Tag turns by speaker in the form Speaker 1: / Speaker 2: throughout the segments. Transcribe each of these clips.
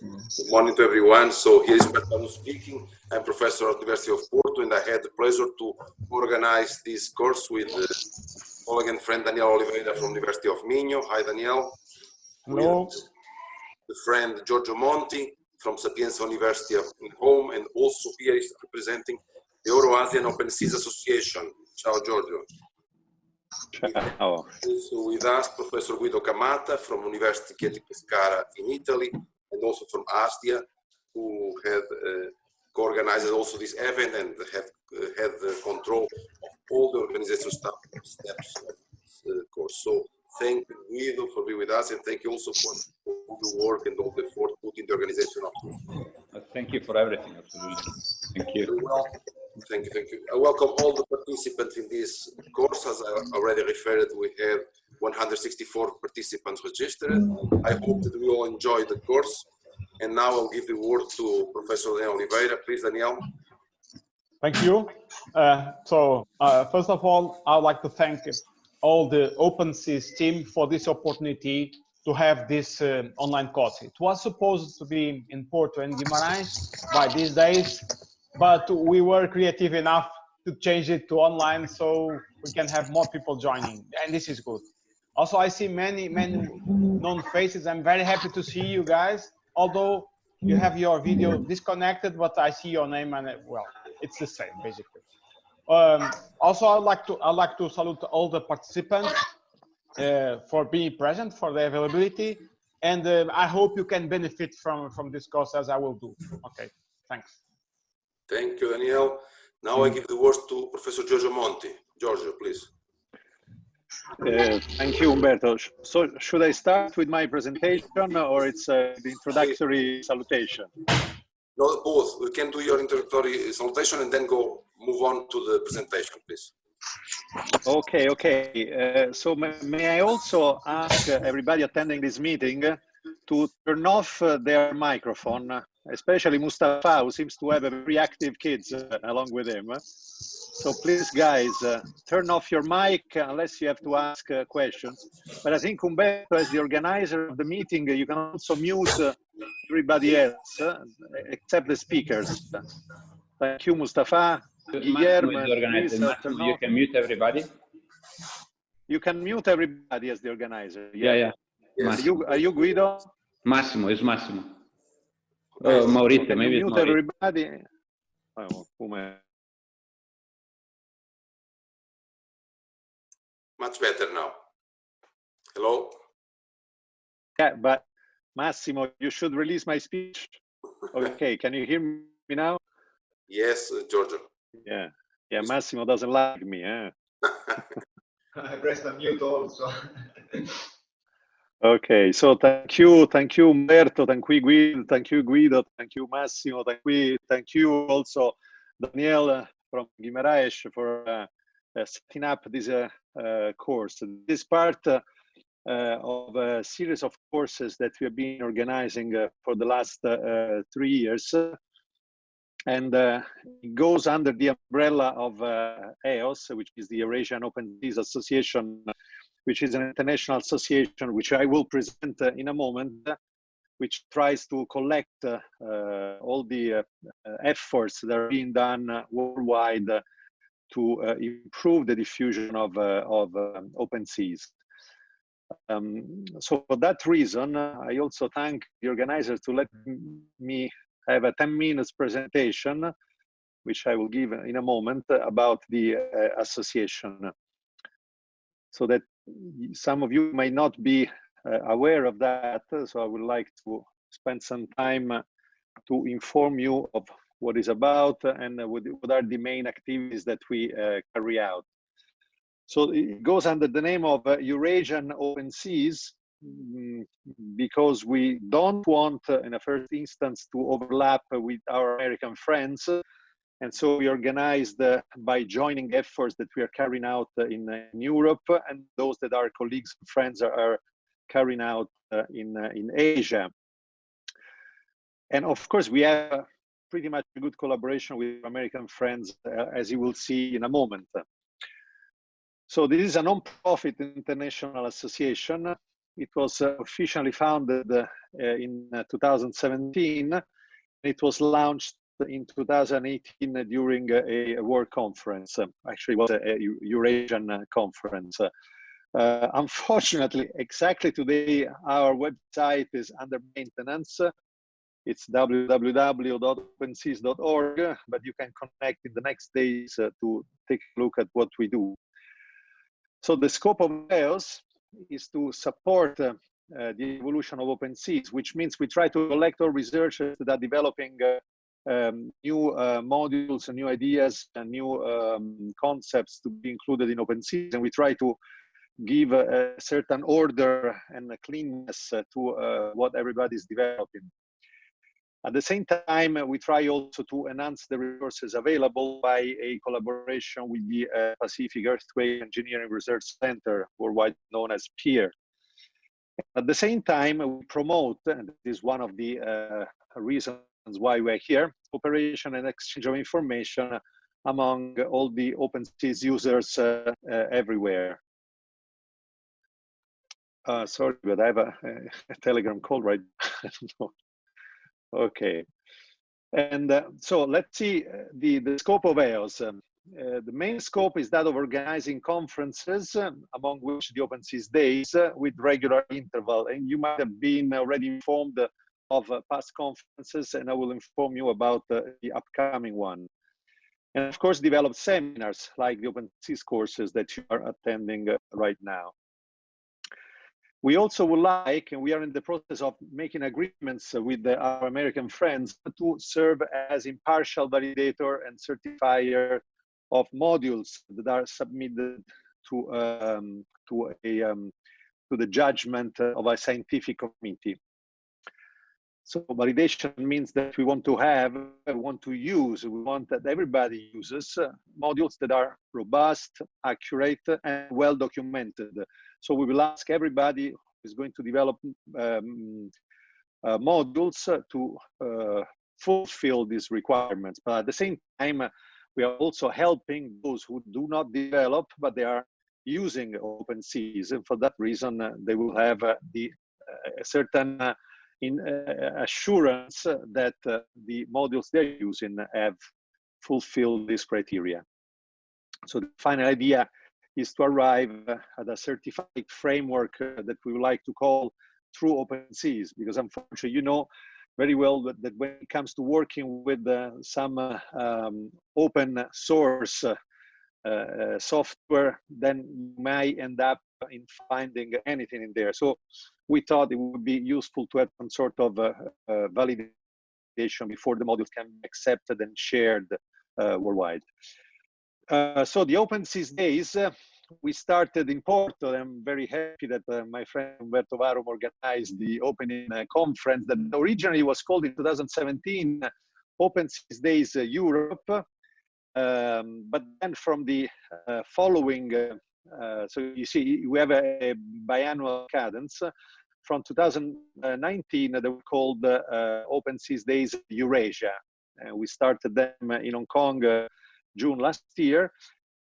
Speaker 1: Good morning to everyone. So here is Bertano speaking. I'm professor at the University of Porto, and I had the pleasure to organize this course with colleague and friend Daniel Oliveira from the University of Minho. Hi, Daniel.
Speaker 2: Hello.
Speaker 1: With the friend Giorgio Monti from Sapienza University of Rome, and also here is representing the Euro-Asian OpenSees Association. Ciao, Giorgio.
Speaker 3: Ciao.
Speaker 1: Also with us, Professor Guido Camata from University Chieti Pescara in Italy, and also from ASDIA, who had co-organized also this event and have had the control of all the organizational steps of this course. So thank you, Guido, for being with us, and thank you also for all the work and all the effort put in the organization of this.
Speaker 3: Thank you for everything, absolutely. Thank you.
Speaker 1: Well, thank you. I welcome all the participants in this course. As I already referred, we have 164 participants registered. I hope that we all enjoy the course. And now I'll give the word to Professor Daniel Oliveira. Please, Daniel.
Speaker 2: Thank you. First of all, I'd like to thank all the OpenSees team for this opportunity to have this online course. It was supposed to be in Porto and Guimarães by these days, but we were creative enough to change it to online so we can have more people joining, and this is good. Also, I see many known faces. I'm very happy to see you guys, although you have your video disconnected, but I see your name and well, it's the same basically. Also, I'd like to salute all the participants for being present, for the availability, and I hope you can benefit from this course as I will do. Okay, thanks.
Speaker 1: Thank you, Daniel. Now I give the word to Professor Giorgio Monti. Giorgio, please.
Speaker 3: Thank you, Umberto. So should I start with my presentation, or it's the introductory salutation?
Speaker 1: No, both. We can do your introductory salutation and then move on to the presentation, please.
Speaker 3: Okay. So may I also ask everybody attending this meeting to turn off their microphone, especially Mustafa, who seems to have a very active kids along with him. So please, guys, turn off your mic unless you have to ask questions. But I think Umberto, as the organizer of the meeting, you can also mute everybody else except the speakers. Thank you, Mustafa. Guillermo, please,
Speaker 4: you can mute everybody.
Speaker 3: You can mute everybody as the organizer.
Speaker 4: Yeah.
Speaker 3: Yes. Are you Guido?
Speaker 4: Massimo, it's Massimo. Oh, Maurizio, maybe it's
Speaker 3: mute
Speaker 4: Maurizio.
Speaker 3: Everybody.
Speaker 1: Much better now. Hello?
Speaker 3: Yeah, but Massimo, you should release my speech. Okay, can you hear me now?
Speaker 1: Yes, Giorgio.
Speaker 3: Yeah, Massimo doesn't like me.
Speaker 5: I pressed on mute also.
Speaker 3: Okay, so thank you, Umberto, thank you, Guido, thank you, Massimo, thank you also, Daniel from Guimarães for setting up this course. This is part of a series of courses that we have been organizing for the last 3 years. And it goes under the umbrella of EOS, which is the Eurasian OpenSees Association, which is an international association, which I will present in a moment, which tries to collect all the efforts that are being done worldwide to improve the diffusion of OpenSees. So for that reason, I also thank the organizers to let me have a 10 minutes presentation, which I will give in a moment, about the association. So that some of you may not be aware of that, so I would like to spend some time to inform you of what it's about and what are the main activities that we carry out. So it goes under the name of Eurasian OpenSees because we don't want, in the first instance, to overlap with our American friends. And so we organized by joining efforts that we are carrying out in Europe and those that our colleagues and friends are carrying out in Asia. And of course, we have pretty much a good collaboration with American friends, as you will see in a moment. So this is a non-profit international association It was officially founded in 2017. It was launched in 2018 during a world conference. Actually, it was a Eurasian conference. Unfortunately, exactly today, our website is under maintenance. It's www.opensees.org, but you can connect in the next days to take a look at what we do. So the scope of EOS is to support the evolution of OpenSees, which means we try to collect all researchers that are developing new modules and new ideas and new concepts to be included in OpenSees, and we try to give a certain order and a cleanness to what everybody is developing. At the same time, we try also to enhance the resources available by a collaboration with the Pacific Earthquake Engineering Research Center, worldwide known as PEER. At the same time, we promote, and this is one of the reasons why we're here, cooperation and exchange of information among all the OpenSees users everywhere. Sorry, but I have a Telegram call right now. Okay. And so let's see the scope of EOS. The main scope is that of organizing conferences, among which the OpenSees Days with regular interval. And you might have been already informed of past conferences, and I will inform you about the upcoming one. And of course, develop seminars like the OpenSees courses that you are attending right now. We also would like, and we are in the process of making agreements with our American friends to serve as impartial validator and certifier of modules that are submitted to the judgment of a scientific committee. So validation means that we want to have, we want that everybody uses modules that are robust, accurate, and well documented. So we will ask everybody who is going to develop modules to fulfill these requirements. But at the same time, we are also helping those who do not develop, but they are using OpenSees. And for that reason, they will have the certain assurance that the modules they're using have fulfilled this criteria. So the final idea is to arrive at a certified framework that we would like to call True OpenSees, because unfortunately, you know very well that when it comes to working with some open source software, then you may end up in finding anything in there. So we thought it would be useful to have some sort of validation before the modules can be accepted and shared worldwide. So the OpenSees Days, we started in Porto. I'm very happy that my friend Umberto Varum organized the opening conference that originally was called in 2017 OpenSees Days Europe. But then from the following, so you see, we have a biannual cadence. From 2019, they were called OpenSees Days Eurasia. We started them in Hong Kong June last year.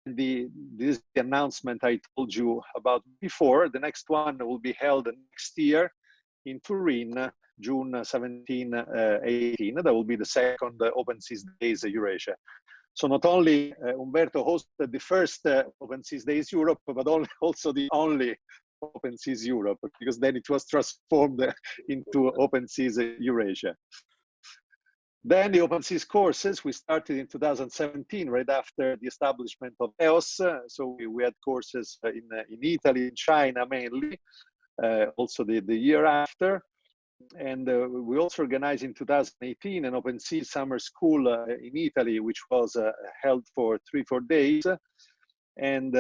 Speaker 3: This is the announcement I told you about before. The next one will be held next year in Turin, June 17, 18. That will be the second OpenSees Days Eurasia. So not only Umberto hosted the first OpenSees Days Europe, but also the only OpenSees Europe, because then it was transformed into OpenSees Eurasia. Then the OpenSees courses, we started in 2017, right after the establishment of EOS. So we had courses in Italy, in China mainly, also the year after. And we also organized in 2018 an OpenSees summer school in Italy, which was held for 3-4 days. And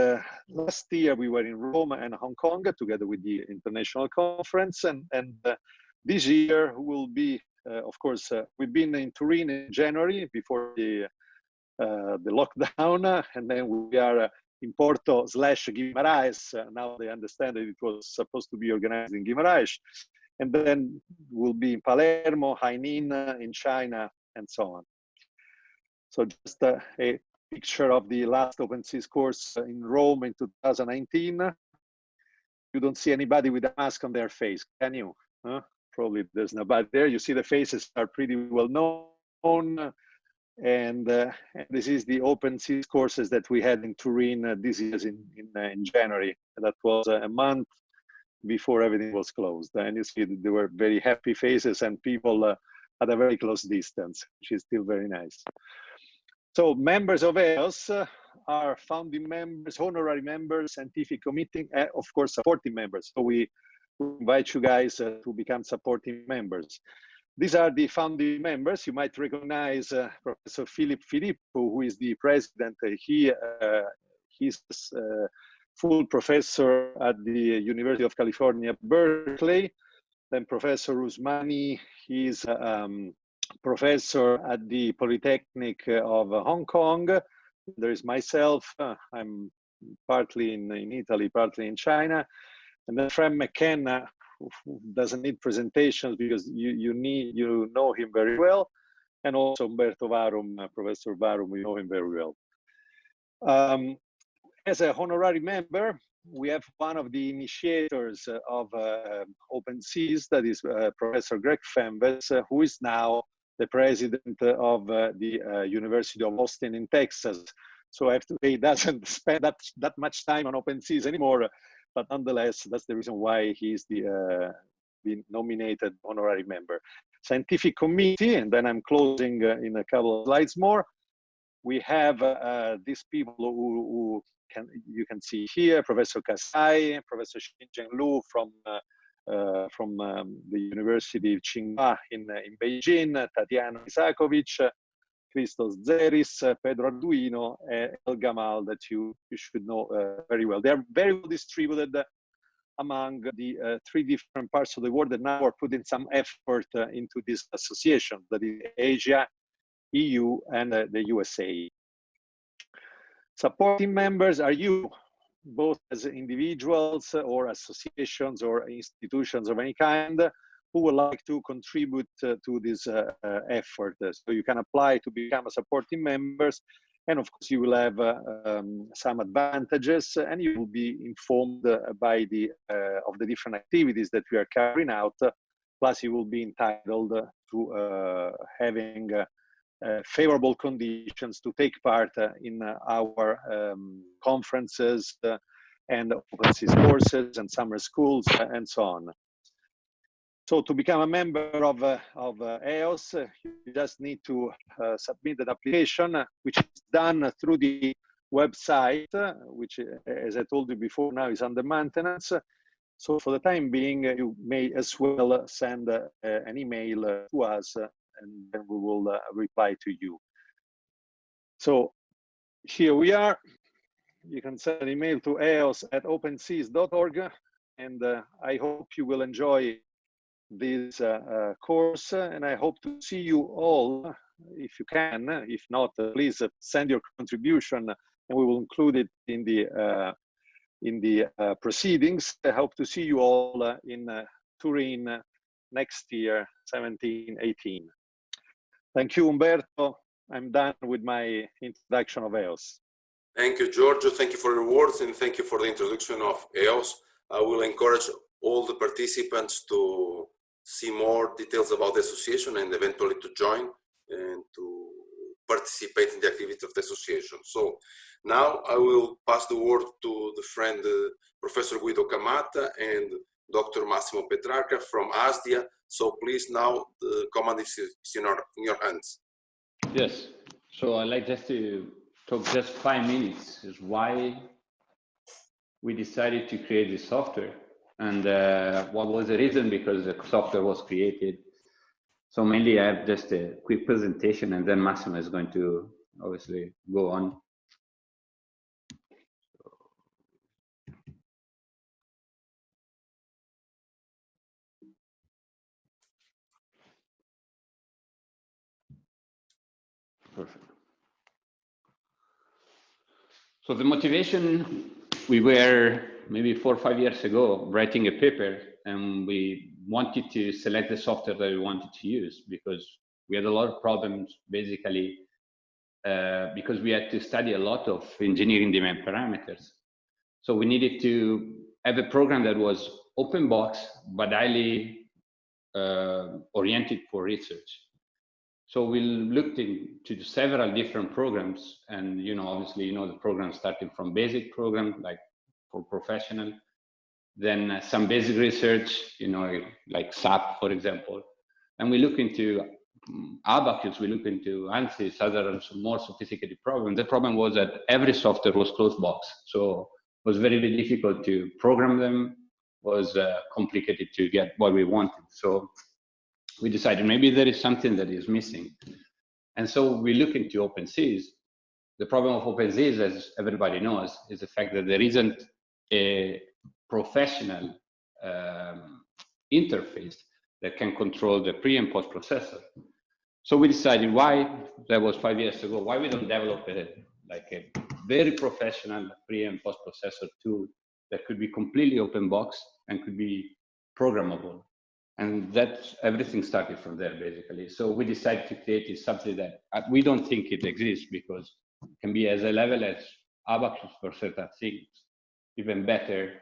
Speaker 3: last year we were in Rome and Hong Kong together with the international conference. And this year will be, of course, we've been in Turin in January before the lockdown, and then we are in Porto/Guimarães. Now they understand that it was supposed to be organized in Guimarães. And then we'll be in Palermo, Hainan in China, and so on. So just a picture of the last OpenSees course in Rome in 2019. you don't see anybody with a mask on their face, can you? Huh? Probably there's nobody there. You see the faces are pretty well known. And this is the OpenSees courses that we had in Turin this year in January. That was a month before everything was closed. And you see there were very happy faces and people at a very close distance, which is still very nice. So members of EOS are founding members, honorary members, scientific committee, and of course, supporting members. So we invite you guys to become supporting members. These are the founding members. You might recognize Professor Philip Filippo, who is the president. He's full professor at the University of California, Berkeley. Then Professor Usmani, he's professor at the Polytechnic of Hong Kong. There is myself, I'm partly in Italy, partly in China. And then Fran McKenna, who doesn't need presentations because you know him very well. And also Umberto Varum, Professor Varum, we know him very well. As a honorary member, we have one of the initiators of OpenSees, that is Professor Greg Fenves, who is now the president of the University of Austin in Texas. So I have to say he doesn't spend that much time on OpenSees anymore, but nonetheless, that's the reason why he's the nominated honorary member. Scientific committee, and then I'm closing in a couple of slides more. We have these people who you can see here: Professor Kasai, Professor Xinzhen Lu from the University of Tsinghua in Beijing, Tatiana Isakovic, Christos Zeris, Pedro Arduino, El Gamal, that you should know very well. They are very well distributed among the 3 different parts of the world that now are putting some effort into this association, that is Asia, EU, and the USA. Supporting members are you, both as individuals or associations or institutions of any kind, who would like to contribute to this effort. So you can apply to become a supporting members, and of course you will have some advantages, and you will be informed by of the different activities that we are carrying out. Plus, you will be entitled to having favorable conditions to take part in our conferences and OpenSees courses and summer schools and so on. So to become a member of EOS, you just need to submit an application, which is done through the website, which, as I told you before, now is under maintenance. So for the time being, you may as well send an email to us, and then we will reply to you. So here we are. You can send an email to eos@opensees.org, and I hope you will enjoy this course, and I hope to see you all, if you can. If not, please send your contribution, and we will include it in the proceedings. I hope to see you all in Turin next year, 17-18. Thank you, Umberto. I'm done with my introduction of EOS.
Speaker 1: Thank you, Giorgio. Thank you for your words, and thank you for the introduction of EOS. I will encourage all the participants to see more details about the association and eventually to join and to participate in the activity of the association. So now I will pass the word to the friend Professor Guido Camata and Dr. Massimo Petrarca from ASDIA. So please, now the command is in your hands.
Speaker 4: Yes. So I'd like just to talk just 5 minutes is why we decided to create this software, and what was the reason because the software was created. So mainly I have just a quick presentation, and then Massimo is going to obviously go on. Perfect. So the motivation, we were maybe 4 or 5 years ago writing a paper, and we wanted to select the software that we wanted to use because we had a lot of problems, basically, because we had to study a lot of engineering demand parameters. So we needed to have a program that was open box, but highly oriented for research. So we looked into several different programs, and obviously, the program starting from basic program, like for professional, then some basic research, like SAP, for example. And we look into Abacus, we look into ANSYS, other more sophisticated problems. The problem was that every software was closed box. So it was very, very difficult to program them, was complicated to get what we wanted. So we decided maybe there is something that is missing. And so we look into OpenSees. The problem of OpenSees, as everybody knows, is the fact that there isn't a professional interface that can control the pre and post processor. So we decided, that was 5 years ago, why we don't develop a very professional pre and post processor tool that could be completely open box and could be programmable. And that's everything started from there, basically. So we decided to create something that we don't think it exists, because it can be as a level as Abacus for certain things. Even better,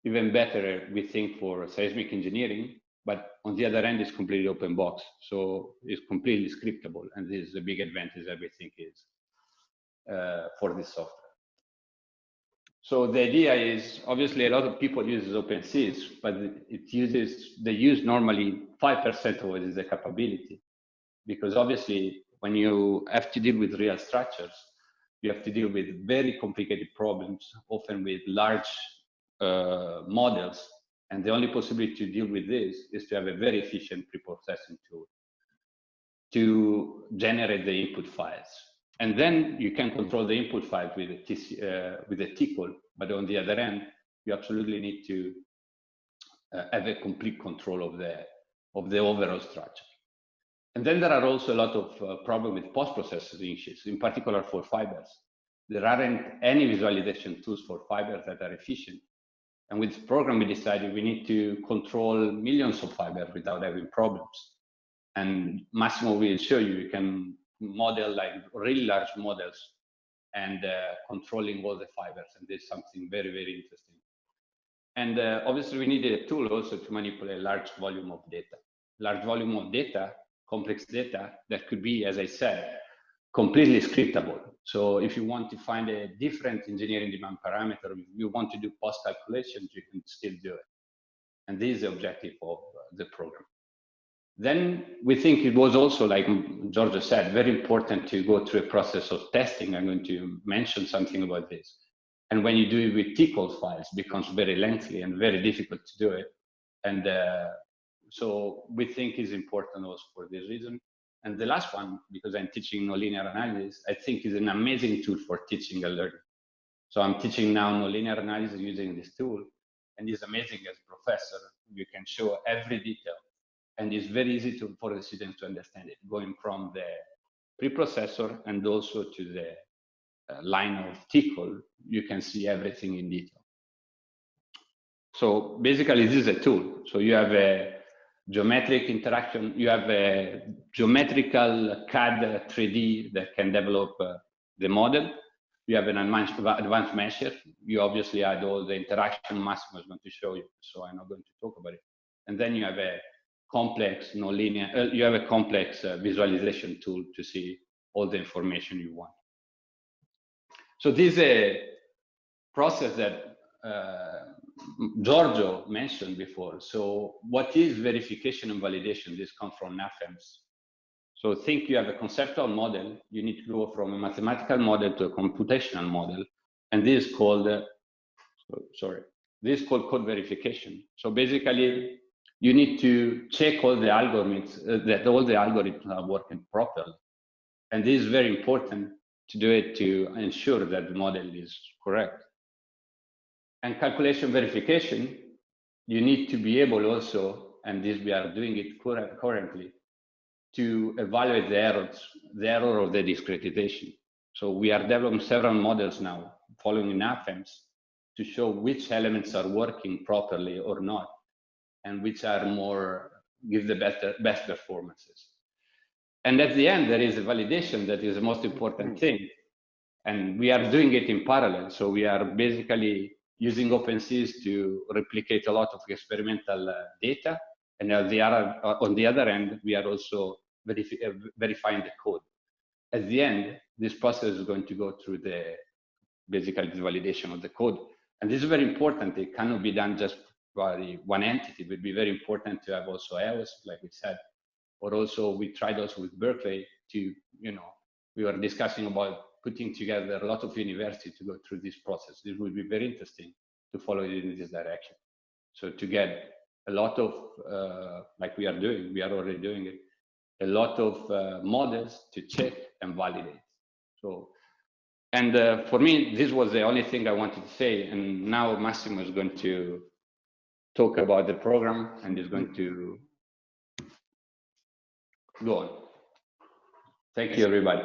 Speaker 4: we think, for seismic engineering, but on the other end, it's completely open box. So it's completely scriptable. And this is a big advantage that we think is for this software. So the idea is, obviously, a lot of people use OpenSees, but they use normally 5% of what is the capability. Because obviously, when you have to deal with real structures, you have to deal with very complicated problems, often with large models. And the only possibility to deal with this is to have a very efficient pre-processing tool to generate the input files. And then you can control the input file with a TCOL, but on the other end, you absolutely need to have a complete control of the overall structure. And then there are also a lot of problems with post-processing issues, in particular for fibers. There aren't any visualization tools for fibers that are efficient. And with this program, we decided we need to control millions of fibers without having problems. And Massimo will show you can model like really large models and controlling all the fibers. And this is something very, very interesting. And obviously, we needed a tool also to manipulate large volume of data. Large volume of data, complex data, that could be, as I said, completely scriptable. So if you want to find a different engineering demand parameter, if you want to do post calculations, you can still do it. And this is the objective of the program. Then we think it was also, like Giorgio said, very important to go through a process of testing. I'm going to mention something about this. And when you do it with TCOL files, it becomes very lengthy and very difficult to do it. And so we think is important also for this reason. And the last one, because I'm teaching nonlinear analysis, I think is an amazing tool for teaching and learning. So I'm teaching now nonlinear analysis using this tool, and it's amazing as a professor. You can show every detail, and it's very easy for the students to understand it, going from the preprocessor and also to the line of TCOL. You can see everything in detail. So basically, this is a tool. So you have a geometric interaction, you have a geometrical CAD 3D that can develop the model. You have an advanced measure. You obviously add all the interaction Massimo is going to show you, so I'm not going to talk about it. And then you have a complex nonlinear, you have a complex visualization tool to see all the information you want. So this is a process that Giorgio mentioned before. So what is verification and validation? This comes from NAFEMS. So think you have a conceptual model, you need to go from a mathematical model to a computational model. And this is called, this is called code verification. So basically, you need to check all the algorithms, that all the algorithms are working properly. And this is very important to do it to ensure that the model is correct. And calculation verification, you need to be able also, and this we are doing it currently, to evaluate the error of the discretization. So we are developing several models now, following NAFEMS, to show which elements are working properly or not, and which are give the best performances. And at the end, there is a validation that is the most important thing. And we are doing it in parallel. So we are basically using OpenSees to replicate a lot of experimental data. And on the other end, we are also verifying the code. At the end, this process is going to go through basically the validation of the code. And this is very important. It cannot be done just by one entity. It would be very important to have also EOS, like we said, or also we tried also with Berkeley to, we were discussing about putting together a lot of universities to go through this process. This would be very interesting to follow it in this direction. So to get a lot of, like we are already doing it, a lot of models to check and validate. So, and for me, this was the only thing I wanted to say. And now Massimo is going to talk about the program and is going to go on. Thank you, everybody.